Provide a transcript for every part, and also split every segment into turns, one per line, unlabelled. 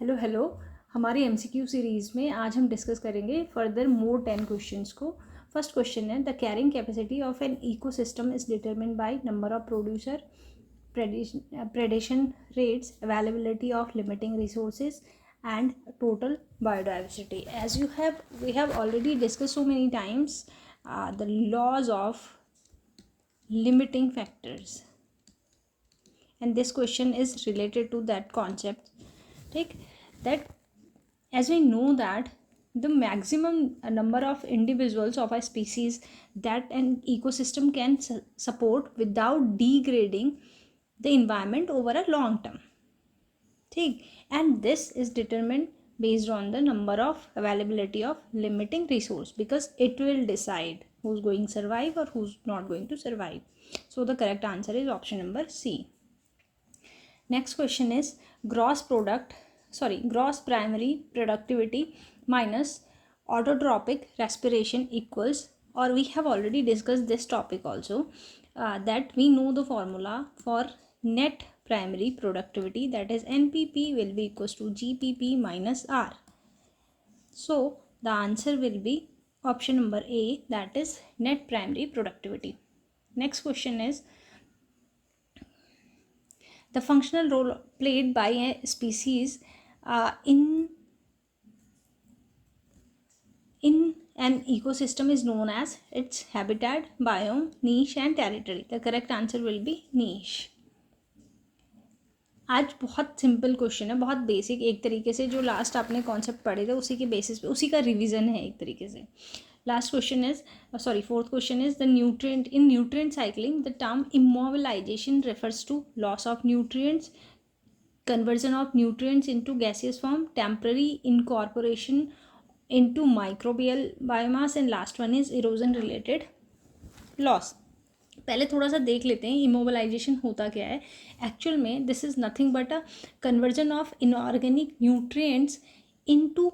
Hello hello. हमारी MCQ series में आज हम डिस्कस करेंगे फर्दर मोर 10 क्वेश्चंस को। फर्स्ट क्वेश्चन है, the carrying capacity of an ecosystem is determined by number of producer, predation rates, availability of limiting resources, and total biodiversity. As we have already discussed so many times the laws of limiting factors, and this question is related to that concept. Take that, as we know that the maximum number of individuals of a species that an ecosystem can support without degrading the environment over a long term. ठीक, and this is determined based on the number of availability of limiting resource, because it will decide who's going to survive or who's not going to survive. So the correct answer is option number C. Next question is gross primary productivity minus autotrophic respiration equals, or we have already discussed this topic also, that we know the formula for net primary productivity, that is NPP will be equals to GPP minus R. So the answer will be option number A, that is net primary productivity. Next question is the functional role played by a species in an ecosystem is known as its habitat, biome, niche and territory. The correct answer will be niche. आज बहुत simple question है, बहुत basic, एक तरीके से जो last आपने concept पढ़े थे उसी के बेसिस पे उसी का रिवीजन है एक तरीके से. Last question is fourth question is the nutrient cycling, the term immobilization refers to loss of nutrients, conversion of nutrients into gaseous form, temporary incorporation into microbial biomass, and last one is erosion related loss. पहले थोड़ा सा देख लेते हैं immobilisation होता क्या है. Actual में this is nothing but a conversion of inorganic nutrients into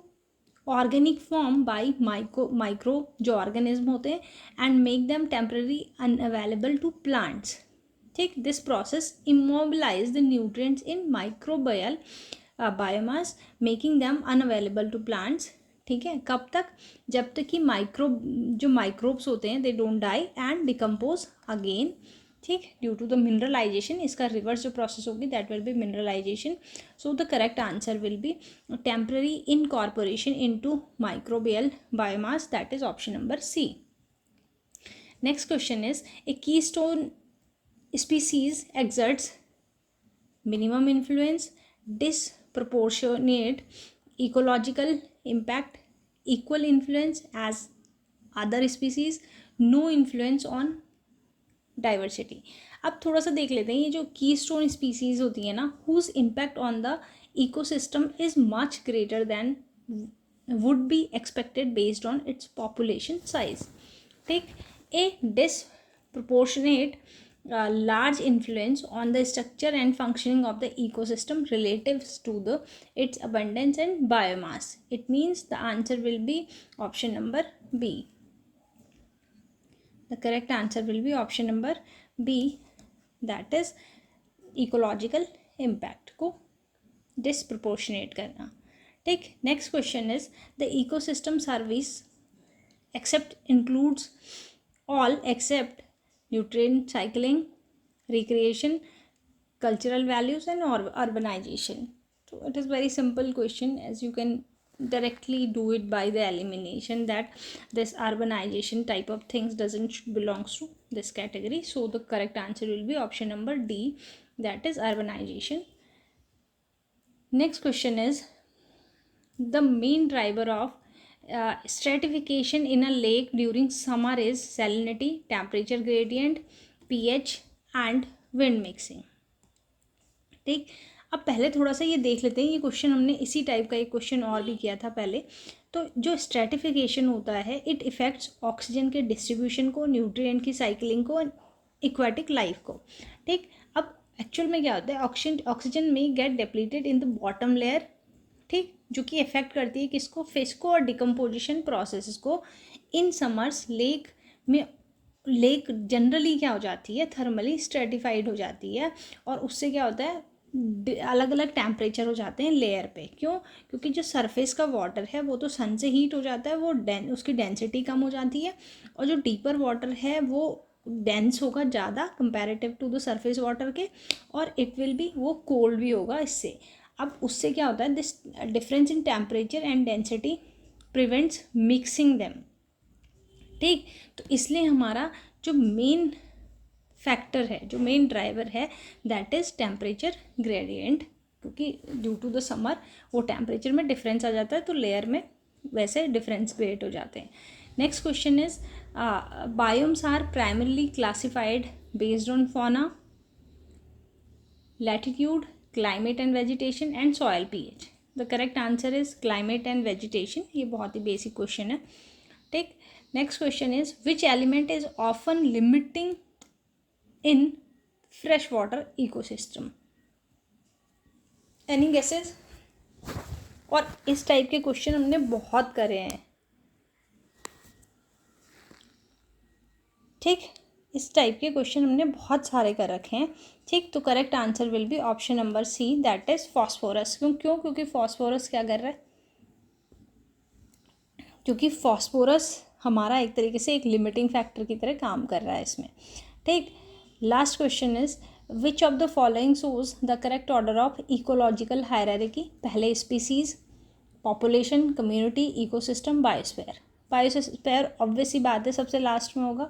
organic form by micro जो ऑर्गेनिज्म होते हैं, and make them temporary unavailable to plants. ठीक, this process immobilize the nutrients in microbial biomass, making them unavailable to plants. ठीक है, कब तक? जब तक कि माइक्रोब्स होते हैं they don't die and decompose again. ठीक, ड्यू टू द मिनरलाइजेशन, इसका रिवर्स जो प्रोसेस होगी that will be mineralization. So the correct answer will be temporary incorporation into microbial biomass, that is option number C. Next question is a keystone species exerts minimum influence, disproportionate ecological impact, equal influence as other species, no influence on diversity. अब थोड़ा सा देख लेते हैं ये जो keystone species होती है ना, whose impact on the ecosystem is much greater than would be expected based on its population size. Take a disproportionate large influence on the structure and functioning of the ecosystem relative to its abundance and biomass. It means the answer will be option number B. The correct answer will be option number B, that is ecological impact को disproportionate करना. ठीक, next question is the ecosystem service includes all except nutrient cycling, recreation, cultural values and urbanization. So it is very simple question, as you can directly do it by the elimination, that this urbanization type of things doesn't belongs to this category. So the correct answer will be option number D, that is urbanization. Next question is the main driver of stratification in a lake during summer is salinity, temperature gradient, pH and wind mixing. ठीक, अब पहले थोड़ा सा ये देख लेते हैं, ये क्वेश्चन हमने इसी टाइप का एक क्वेश्चन और भी किया था पहले. तो जो स्ट्रेटिफिकेशन होता है इट इफेक्ट्स ऑक्सीजन के डिस्ट्रीब्यूशन को, न्यूट्रिएंट की साइकिलिंग को, एक्वाटिक लाइफ को. ठीक, अब एक्चुअल में क्या होता है, ऑक्सीजन में get depleted in the bottom layer. ठीक, जो कि इफेक्ट करती है किसको, फिश को और डिकम्पोजिशन प्रोसेस को. इन समर्स लेक जनरली क्या हो जाती है, थर्मली स्ट्रेटिफाइड हो जाती है, और उससे क्या होता है अलग अलग टेम्परेचर हो जाते हैं लेयर पे। क्यों? क्योंकि जो सरफेस का वाटर है वो तो सन से हीट हो जाता है, वो उसकी डेंसिटी कम हो जाती है, और जो डीपर वाटर है वो डेंस होगा ज़्यादा comparative to the surface water के, और इट विल बी, वो कोल्ड भी होगा इससे। अब उससे क्या होता है, this difference in temperature and density prevents mixing them. ठीक, तो इसलिए हमारा जो मेन फैक्टर है, जो मेन ड्राइवर है, दैट इज़ टेम्परेचर ग्रेडियंट, क्योंकि ड्यू टू द समर वो टेम्परेचर में डिफरेंस आ जाता है, तो लेयर में वैसे डिफरेंस क्रिएट हो जाते हैं। Next question is biomes are primarily classified based on fauna, latitude, climate and vegetation and soil pH. The correct answer is climate and vegetation. ये बहुत ही बेसिक क्वेश्चन है। ठीक, next question is which element is often limiting in fresh water ecosystem. Any guesses? और इस type के question हमने बहुत करे हैं। ठीक, इस टाइप के क्वेश्चन हमने बहुत सारे कर रखे हैं। ठीक, तो correct answer will be option number C, that is phosphorus. क्योंकि फॉस्फोरस क्या कर रहा है? क्योंकि फॉस्फोरस हमारा एक तरीके से एक लिमिटिंग फैक्टर की तरह काम कर रहा है इसमें। ठीक, last question is which of the following shows the correct order of ecological hierarchy. पहले species, population, community, ecosystem, biosphere. Biosphere obvious ही बात है सबसे लास्ट में होगा।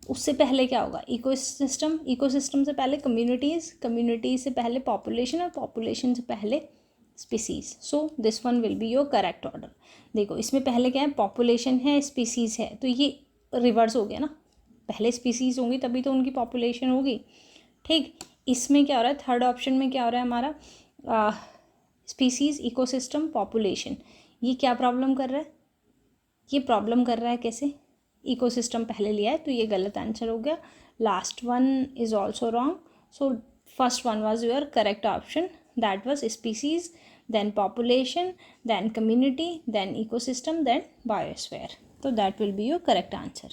उससे पहले क्या होगा? इकोसिस्टम, इकोसिस्टम से पहले कम्युनिटीज़, कम्युनिटी से पहले पॉपुलेशन, और पॉपुलेशन से पहले species. So this one will be your correct order. देखो इसमें पहले क्या है? पॉपुलेशन है, स्पीसीज है, तो ये रिवर्स हो गया ना, पहले स्पीसीज होंगी तभी तो उनकी पॉपुलेशन होगी। ठीक, इसमें क्या हो रहा है? थर्ड ऑप्शन में क्या हो रहा है हमारा? Species, ecosystem, population. ये क्या प्रॉब्लम कर रहा है? ये प्रॉब्लम कर रहा है कैसे? इकोसिस्टम पहले लिया है, तो ये गलत आंसर हो गया। Last one is also wrong. So first one was your correct option, that was species, then population, then community, then ecosystem, then biosphere. So that will be your correct answer.